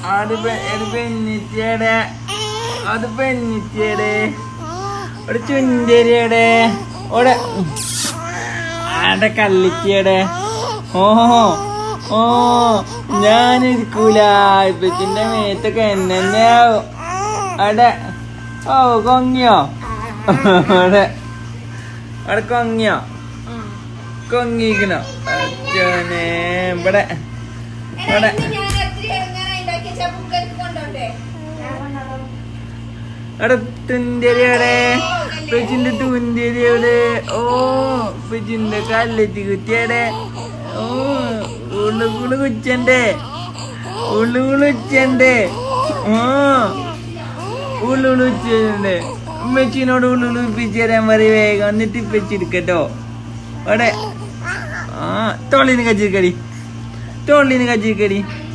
അത് പെണ്ണിറ്റിയടെ അത് പെണ്ണിറ്റിയടെ ഒരു ചുഞ്ചരിയടെ ഓടെ ആടെ കള്ളിറ്റിയടെ ഓ ഓ ഞാനിരിക്കൂല ഇപ്പച്ചിന്റെ മേത്തൊക്കെ എന്നെ അടെ ഓ കൊങ്ങിയോ അടെ അവിടെ കൊങ്ങിയോ കൊങ്ങിക്കണോ അച്ഛനെ ഇവിടെ ഇവിടെ അവിടെ തുന്തിരിയുടെ പെച്ചിന്റെ തുന്തിരിയുടെ ഓ പെച്ചിന്റെ കല്ലെത്തി കുറ്റിയുടെ ഓ ഉള്ളുകുള് കുച്ചന്റെ ഉള്ളുകുള് ഉച്ചന്റെ ഓ ഉള്ളുകുള് ഉച്ചന്റെ ഉമ്മച്ചിനോട് ഉള്ളുകുള് ഉപ്പിച്ച് തരാൻ പറയും വേഗം എന്നിട്ട് ഇപ്പിച്ചെടുക്കട്ടോ അവിടെ ആ തോളിന് കച്ചിരിക്കടി